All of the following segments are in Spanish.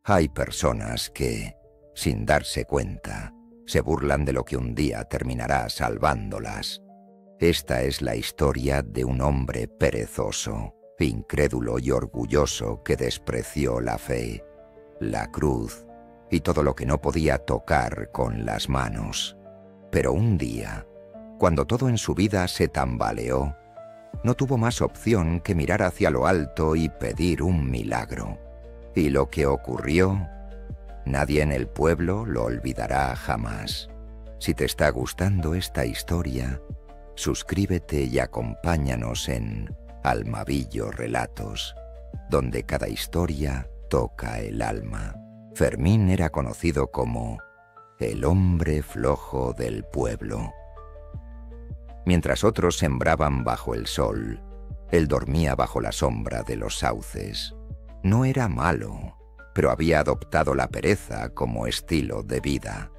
Hay personas que, sin darse cuenta, se burlan de lo que un día terminará salvándolas. Esta es la historia de un hombre perezoso, incrédulo y orgulloso que despreció la fe, la cruz y todo lo que no podía tocar con las manos. Pero un día, cuando todo en su vida se tambaleó, no tuvo más opción que mirar hacia lo alto y pedir un milagro. Y lo que ocurrió, nadie en el pueblo lo olvidará jamás. Si te está gustando esta historia, suscríbete y acompáñanos en Almavillo Relatos, donde cada historia toca el alma. Fermín era conocido como el hombre flojo del pueblo. Mientras otros sembraban bajo el sol, él dormía bajo la sombra de los sauces. No era malo, pero había adoptado la pereza como estilo de vida.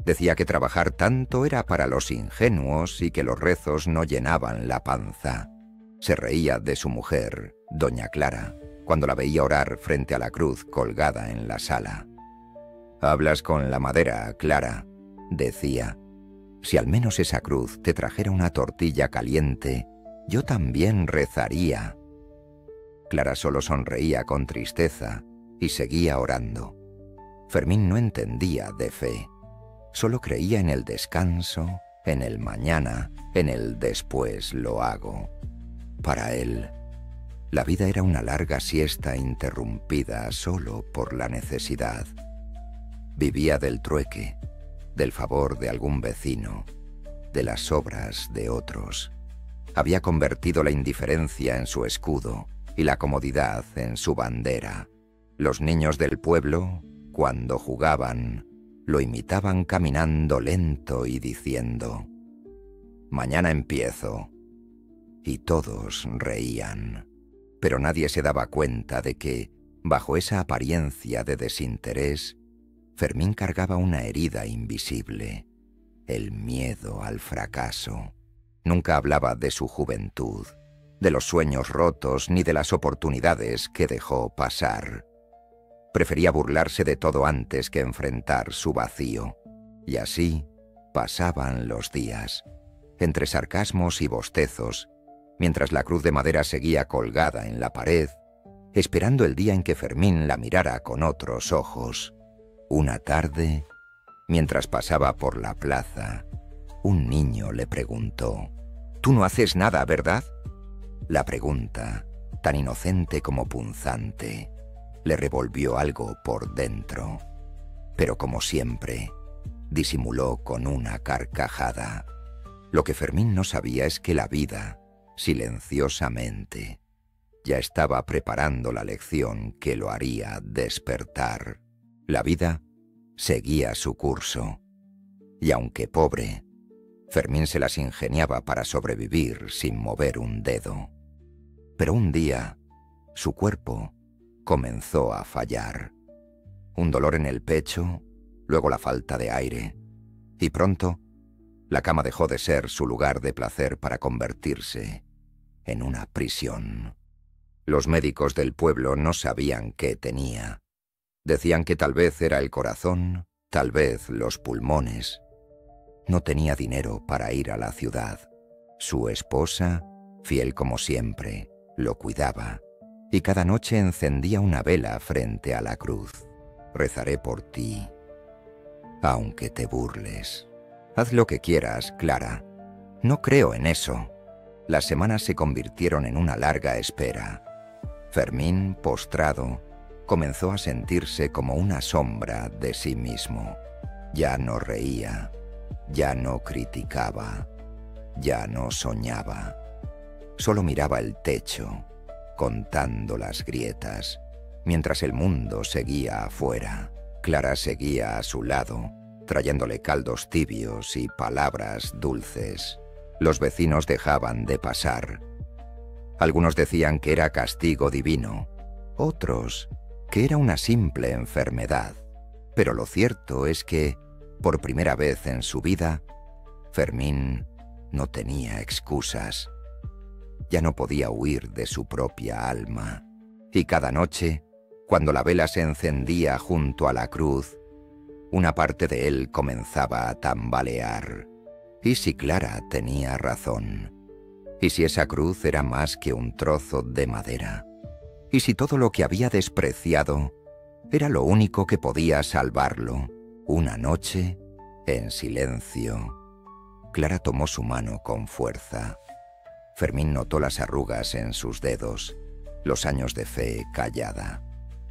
Decía que trabajar tanto era para los ingenuos y que los rezos no llenaban la panza. Se reía de su mujer, doña Clara, cuando la veía orar frente a la cruz colgada en la sala. «Hablas con la madera, Clara», decía. «Si al menos esa cruz te trajera una tortilla caliente, yo también rezaría». Clara solo sonreía con tristeza y seguía orando. Fermín no entendía de fe. Solo creía en el descanso, en el mañana, en el después lo hago. Para él, la vida era una larga siesta interrumpida solo por la necesidad. Vivía del trueque, del favor de algún vecino, de las obras de otros. Había convertido la indiferencia en su escudo y la comodidad en su bandera. Los niños del pueblo, cuando jugaban, lo imitaban caminando lento y diciendo: «Mañana empiezo». Y todos reían. Pero nadie se daba cuenta de que, bajo esa apariencia de desinterés, Fermín cargaba una herida invisible, el miedo al fracaso. Nunca hablaba de su juventud, de los sueños rotos ni de las oportunidades que dejó pasar. Prefería burlarse de todo antes que enfrentar su vacío. Y así pasaban los días, entre sarcasmos y bostezos, mientras la cruz de madera seguía colgada en la pared, esperando el día en que Fermín la mirara con otros ojos. Una tarde, mientras pasaba por la plaza, un niño le preguntó: «Tú no haces nada, ¿verdad?». La pregunta, tan inocente como punzante, le revolvió algo por dentro. Pero como siempre, disimuló con una carcajada. Lo que Fermín no sabía es que la vida, silenciosamente, ya estaba preparando la lección que lo haría despertar. La vida seguía su curso, y aunque pobre, Fermín se las ingeniaba para sobrevivir sin mover un dedo. Pero un día, su cuerpo comenzó a fallar. Un dolor en el pecho, luego la falta de aire, y pronto la cama dejó de ser su lugar de placer para convertirse en una prisión. Los médicos del pueblo no sabían qué tenía. Decían que tal vez era el corazón, tal vez los pulmones. No tenía dinero para ir a la ciudad. Su esposa, fiel como siempre, lo cuidaba, y cada noche encendía una vela frente a la cruz. «Rezaré por ti, aunque te burles. Haz lo que quieras, Clara. No creo en eso». Las semanas se convirtieron en una larga espera. Fermín, postrado, comenzó a sentirse como una sombra de sí mismo. Ya no reía, ya no criticaba, ya no soñaba. Solo miraba el techo, contando las grietas, mientras el mundo seguía afuera. Clara seguía a su lado, trayéndole caldos tibios y palabras dulces. Los vecinos dejaban de pasar. Algunos decían que era castigo divino, otros que era una simple enfermedad. Pero lo cierto es que, por primera vez en su vida, Fermín no tenía excusas. Ya no podía huir de su propia alma. Y cada noche, Cuando la vela se encendía junto a la cruz, una parte de él comenzaba a tambalear. ¿Y si Clara tenía razón? ¿Y si esa cruz era más que un trozo de madera? ¿Y si todo lo que había despreciado era lo único que podía salvarlo? Una noche, en silencio, Clara tomó su mano con fuerza. Fermín notó las arrugas en sus dedos, los años de fe callada,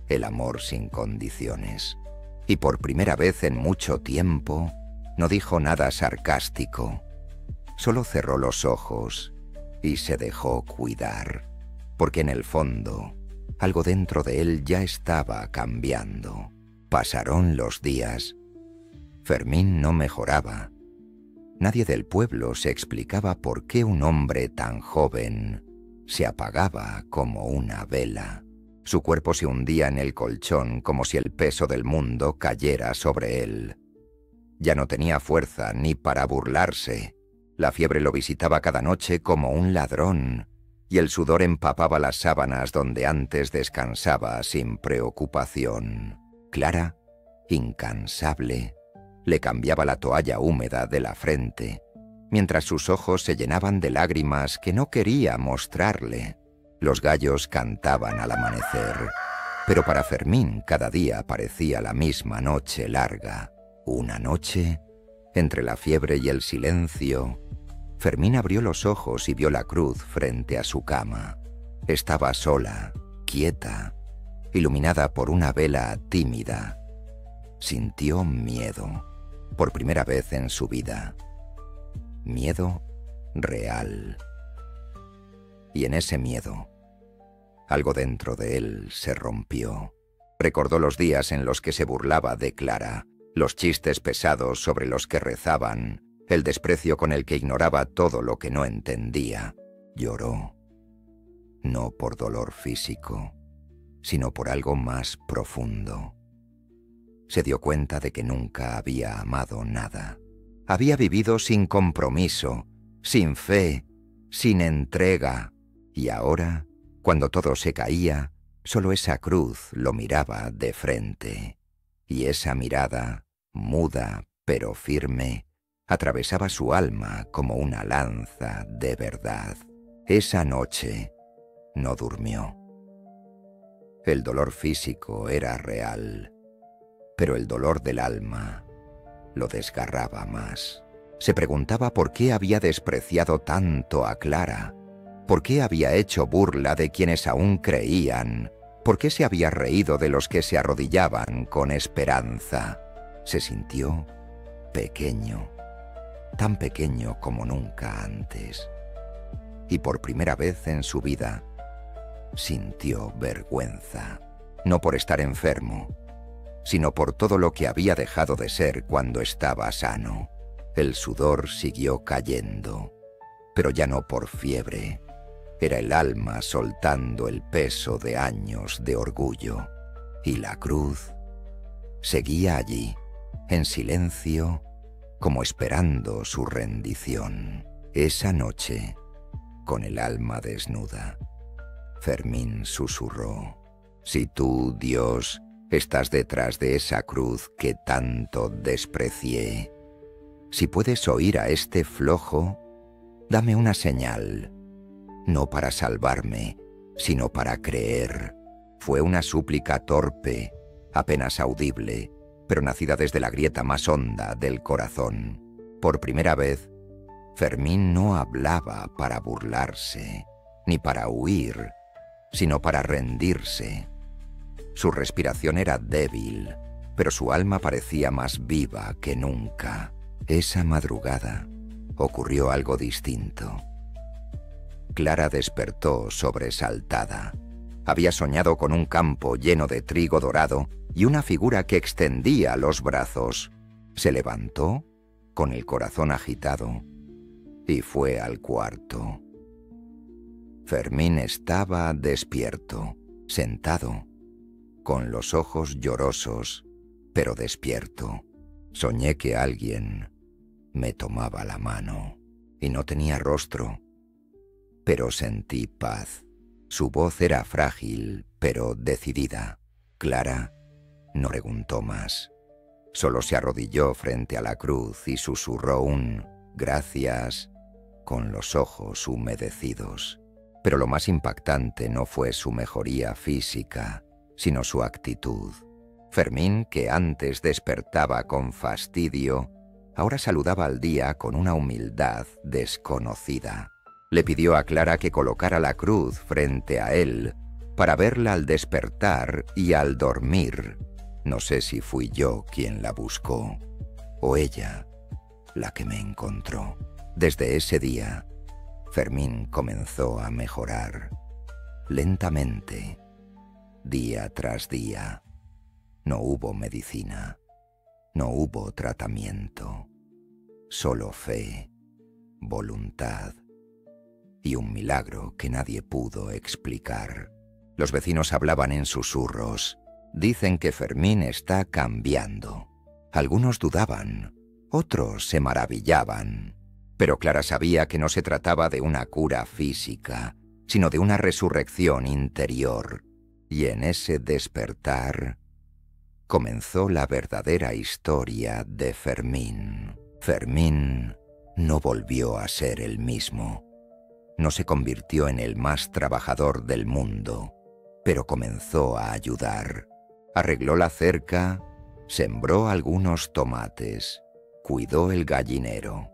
el amor sin condiciones. Y por primera vez en mucho tiempo, no dijo nada sarcástico. Solo cerró los ojos y se dejó cuidar, porque en el fondo, algo dentro de él ya estaba cambiando. Pasaron los días. Fermín no mejoraba. Nadie del pueblo se explicaba por qué un hombre tan joven se apagaba como una vela. Su cuerpo se hundía en el colchón como si el peso del mundo cayera sobre él. Ya no tenía fuerza ni para burlarse. La fiebre lo visitaba cada noche como un ladrón, y el sudor empapaba las sábanas donde antes descansaba sin preocupación. Clara, incansable, le cambiaba la toalla húmeda de la frente, mientras sus ojos se llenaban de lágrimas que no quería mostrarle. Los gallos cantaban al amanecer, pero para Fermín cada día parecía la misma noche larga. Una noche, entre la fiebre y el silencio, Fermín abrió los ojos y vio la cruz frente a su cama. Estaba sola, quieta, iluminada por una vela tímida. Sintió miedo, por primera vez en su vida. Miedo real. Y en ese miedo, algo dentro de él se rompió. Recordó los días en los que se burlaba de Clara, los chistes pesados sobre los que rezaban, el desprecio con el que ignoraba todo lo que no entendía. Lloró, no por dolor físico, sino por algo más profundo. Se dio cuenta de que nunca había amado nada. Había vivido sin compromiso, sin fe, sin entrega, y ahora, cuando todo se caía, solo esa cruz lo miraba de frente. Y esa mirada, muda pero firme, atravesaba su alma como una lanza de verdad. Esa noche no durmió. El dolor físico era real, pero el dolor del alma lo desgarraba más. Se preguntaba por qué había despreciado tanto a Clara, por qué había hecho burla de quienes aún creían, por qué se había reído de los que se arrodillaban con esperanza. Se sintió pequeño, tan pequeño como nunca antes. Y por primera vez en su vida, sintió vergüenza, no por estar enfermo, sino por todo lo que había dejado de ser cuando estaba sano. El sudor siguió cayendo, pero ya no por fiebre. Era el alma soltando el peso de años de orgullo. Y la cruz seguía allí, en silencio, como esperando su rendición. Esa noche, con el alma desnuda, Fermín susurró: «Si tú, Dios, estás detrás de esa cruz que tanto desprecié, si puedes oír a este flojo, dame una señal, no para salvarme, sino para creer». Fue una súplica torpe, apenas audible, pero nacida desde la grieta más honda del corazón. Por primera vez, Fermín no hablaba para burlarse, ni para huir, sino para rendirse. Su respiración era débil, pero su alma parecía más viva que nunca. Esa madrugada ocurrió algo distinto. Clara despertó sobresaltada. Había soñado con un campo lleno de trigo dorado y una figura que extendía los brazos. Se levantó, con el corazón agitado, y fue al cuarto. Fermín estaba despierto, sentado, con los ojos llorosos, pero despierto. Soñé que alguien me tomaba la mano, y no tenía rostro, pero sentí paz. Su voz era frágil, pero decidida. Clara no preguntó más. Solo se arrodilló frente a la cruz y susurró un «gracias» con los ojos humedecidos. Pero lo más impactante no fue su mejoría física, sino su actitud. Fermín, que antes despertaba con fastidio, ahora saludaba al día con una humildad desconocida. Le pidió a Clara que colocara la cruz frente a él para verla al despertar y al dormir. No sé si fui yo quien la buscó o ella la que me encontró. Desde ese día, Fermín comenzó a mejorar, lentamente, día tras día. No hubo medicina, no hubo tratamiento, solo fe, voluntad y un milagro que nadie pudo explicar. Los vecinos hablaban en susurros. Dicen que Fermín está cambiando. Algunos dudaban, otros se maravillaban. Pero Clara sabía que no se trataba de una cura física, sino de una resurrección interior. Y en ese despertar comenzó la verdadera historia de Fermín. Fermín no volvió a ser el mismo. No se convirtió en el más trabajador del mundo, pero comenzó a ayudar. Arregló la cerca, sembró algunos tomates, cuidó el gallinero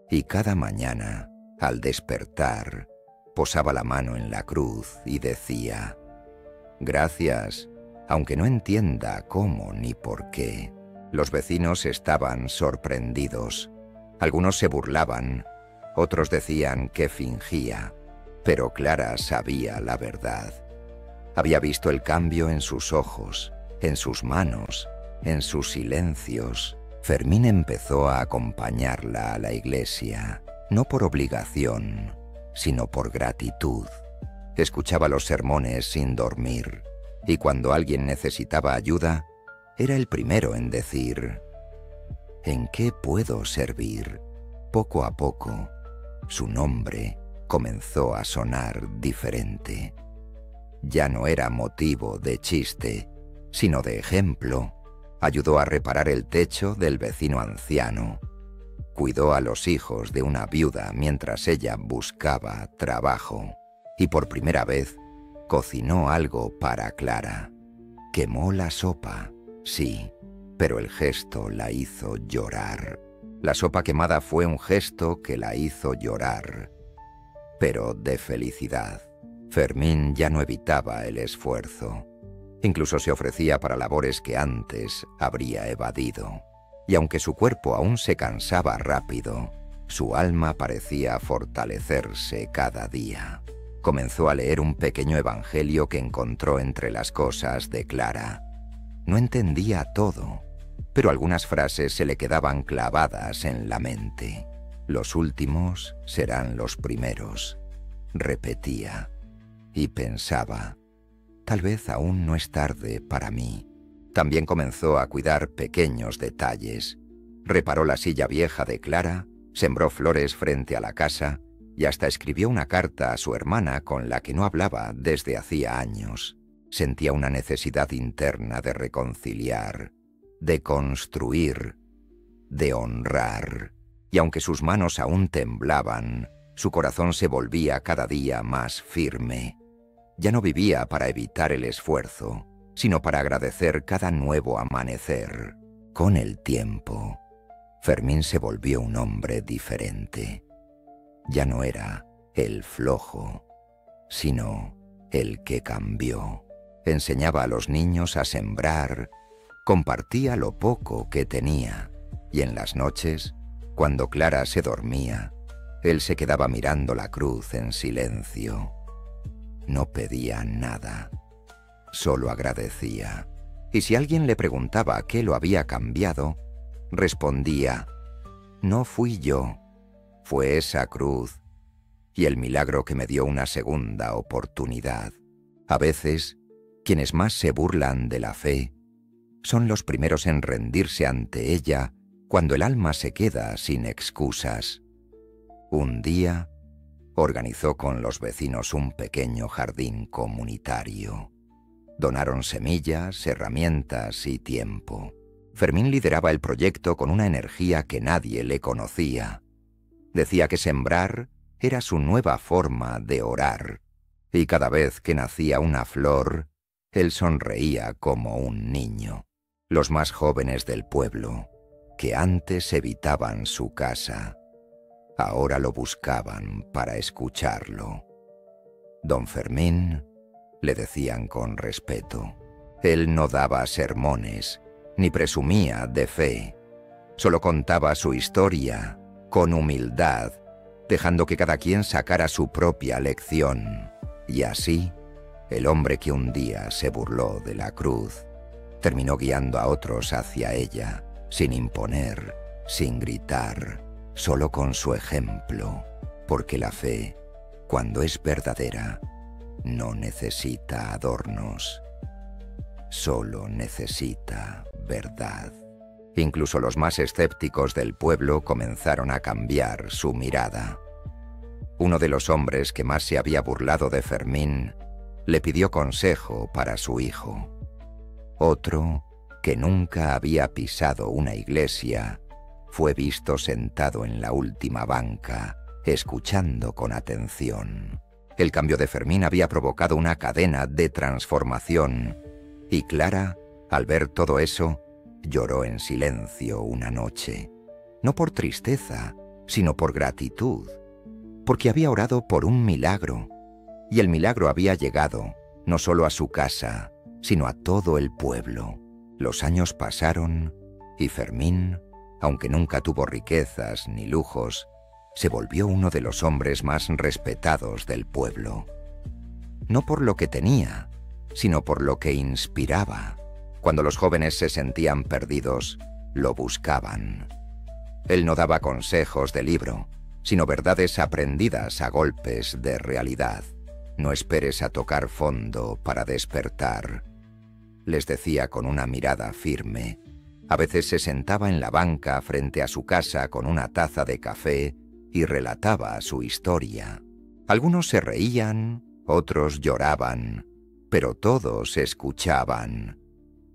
y cada mañana, al despertar, posaba la mano en la cruz y decía: «Gracias», aunque no entienda cómo ni por qué. Los vecinos estaban sorprendidos. Algunos se burlaban, otros decían que fingía, pero Clara sabía la verdad. Había visto el cambio en sus ojos, en sus manos, en sus silencios. Fermín empezó a acompañarla a la iglesia, no por obligación, sino por gratitud. Escuchaba los sermones sin dormir, y cuando alguien necesitaba ayuda, era el primero en decir: «¿En qué puedo servir?». Poco a poco, su nombre comenzó a sonar diferente. Ya no era motivo de chiste, sino de ejemplo. Ayudó a reparar el techo del vecino anciano. Cuidó a los hijos de una viuda mientras ella buscaba trabajo. Y por primera vez, cocinó algo para Clara. Quemó la sopa, sí, pero el gesto la hizo llorar. La sopa quemada fue un gesto que la hizo llorar, pero de felicidad. Fermín ya no evitaba el esfuerzo. Incluso se ofrecía para labores que antes habría evadido. Y aunque su cuerpo aún se cansaba rápido, su alma parecía fortalecerse cada día. Comenzó a leer un pequeño evangelio que encontró entre las cosas de Clara. No entendía todo, pero algunas frases se le quedaban clavadas en la mente. «Los últimos serán los primeros», repetía, y pensaba: «Tal vez aún no es tarde para mí». También comenzó a cuidar pequeños detalles. Reparó la silla vieja de Clara, sembró flores frente a la casa y hasta escribió una carta a su hermana con la que no hablaba desde hacía años. Sentía una necesidad interna de reconciliar, de construir, de honrar. Y aunque sus manos aún temblaban, su corazón se volvía cada día más firme. Ya no vivía para evitar el esfuerzo, sino para agradecer cada nuevo amanecer. Con el tiempo, Fermín se volvió un hombre diferente. Ya no era el flojo, sino el que cambió. Enseñaba a los niños a sembrar, compartía lo poco que tenía, y en las noches, cuando Clara se dormía, él se quedaba mirando la cruz en silencio. No pedía nada, solo agradecía. Y si alguien le preguntaba qué lo había cambiado, respondía: «No fui yo, fue esa cruz y el milagro que me dio una segunda oportunidad». A veces, quienes más se burlan de la fe son los primeros en rendirse ante ella cuando el alma se queda sin excusas. Un día, organizó con los vecinos un pequeño jardín comunitario. Donaron semillas, herramientas y tiempo. Fermín lideraba el proyecto con una energía que nadie le conocía. Decía que sembrar era su nueva forma de orar, y cada vez que nacía una flor, él sonreía como un niño. Los más jóvenes del pueblo, que antes evitaban su casa, ahora lo buscaban para escucharlo. Don Fermín, le decían con respeto. Él no daba sermones, ni presumía de fe. Solo contaba su historia, con humildad, dejando que cada quien sacara su propia lección. Y así, el hombre que un día se burló de la cruz, terminó guiando a otros hacia ella, sin imponer, sin gritar, solo con su ejemplo, porque la fe, cuando es verdadera, no necesita adornos, solo necesita verdad. Incluso los más escépticos del pueblo comenzaron a cambiar su mirada. Uno de los hombres que más se había burlado de Fermín le pidió consejo para su hijo. Otro, que nunca había pisado una iglesia, fue visto sentado en la última banca, escuchando con atención. El cambio de Fermín había provocado una cadena de transformación, y Clara, al ver todo eso, lloró en silencio una noche. No por tristeza, sino por gratitud, porque había orado por un milagro, y el milagro había llegado, no solo a su casa, sino a todo el pueblo. Los años pasaron, y Fermín, aunque nunca tuvo riquezas ni lujos, se volvió uno de los hombres más respetados del pueblo. No por lo que tenía, sino por lo que inspiraba. Cuando los jóvenes se sentían perdidos, lo buscaban. Él no daba consejos de libro, sino verdades aprendidas a golpes de realidad. No esperes a tocar fondo para despertar, les decía con una mirada firme. A veces se sentaba en la banca frente a su casa con una taza de café y relataba su historia. Algunos se reían, otros lloraban, pero todos escuchaban,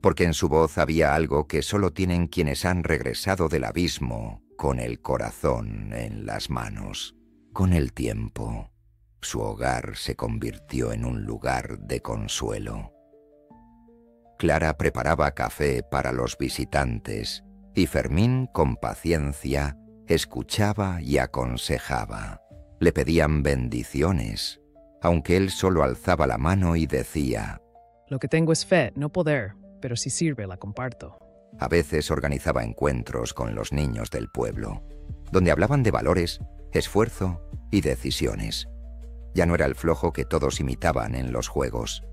porque en su voz había algo que solo tienen quienes han regresado del abismo con el corazón en las manos. Con el tiempo, su hogar se convirtió en un lugar de consuelo. Clara preparaba café para los visitantes y Fermín, con paciencia, escuchaba y aconsejaba. Le pedían bendiciones, aunque él solo alzaba la mano y decía: Lo que tengo es fe, no poder, pero si sirve la comparto. A veces organizaba encuentros con los niños del pueblo, donde hablaban de valores, esfuerzo y decisiones. Ya no era el flojo que todos imitaban en los juegos,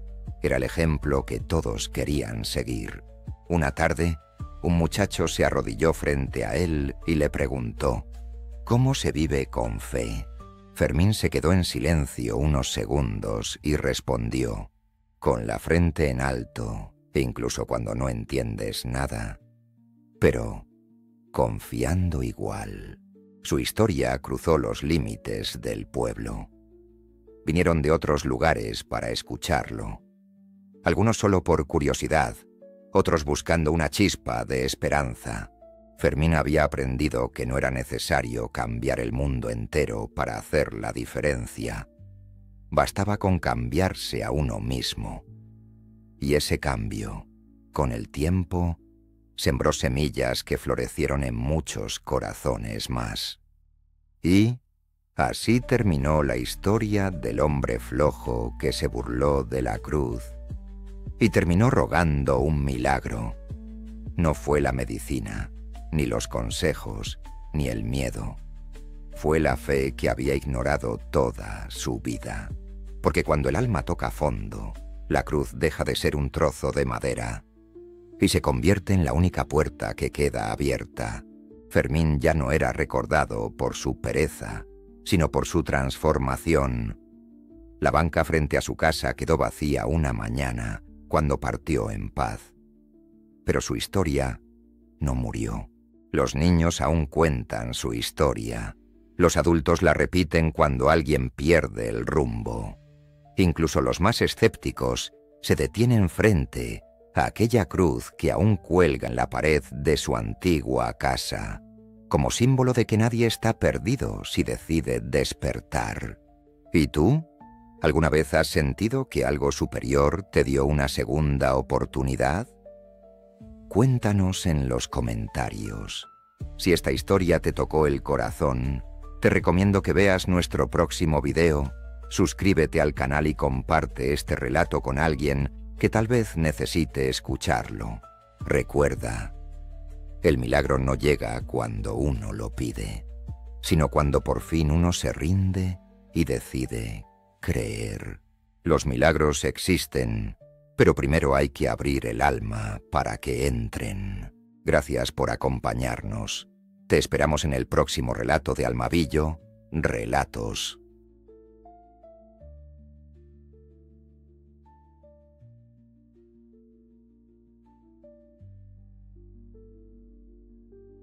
era el ejemplo que todos querían seguir. Una tarde, un muchacho se arrodilló frente a él y le preguntó: ¿cómo se vive con fe? Fermín se quedó en silencio unos segundos y respondió: con la frente en alto, incluso cuando no entiendes nada, pero confiando igual. Su historia cruzó los límites del pueblo. Vinieron de otros lugares para escucharlo. Algunos solo por curiosidad, otros buscando una chispa de esperanza. Fermín había aprendido que no era necesario cambiar el mundo entero para hacer la diferencia. Bastaba con cambiarse a uno mismo. Y ese cambio, con el tiempo, sembró semillas que florecieron en muchos corazones más. Y así terminó la historia del hombre flojo que se burló de la cruz y terminó rogando un milagro. No fue la medicina, ni los consejos, ni el miedo. Fue la fe que había ignorado toda su vida. Porque cuando el alma toca fondo, la cruz deja de ser un trozo de madera y se convierte en la única puerta que queda abierta. Fermín ya no era recordado por su pereza, sino por su transformación. La banca frente a su casa quedó vacía una mañana, cuando partió en paz. Pero su historia no murió. Los niños aún cuentan su historia. Los adultos la repiten cuando alguien pierde el rumbo. Incluso los más escépticos se detiene enfrente a aquella cruz que aún cuelga en la pared de su antigua casa, como símbolo de que nadie está perdido si decide despertar. ¿Y tú? ¿Alguna vez has sentido que algo superior te dio una segunda oportunidad? Cuéntanos en los comentarios. Si esta historia te tocó el corazón, te recomiendo que veas nuestro próximo video, suscríbete al canal y comparte este relato con alguien que tal vez necesite escucharlo. Recuerda, el milagro no llega cuando uno lo pide, sino cuando por fin uno se rinde y decide creer. Los milagros existen, pero primero hay que abrir el alma para que entren. Gracias por acompañarnos. Te esperamos en el próximo relato de Almavillo, Relatos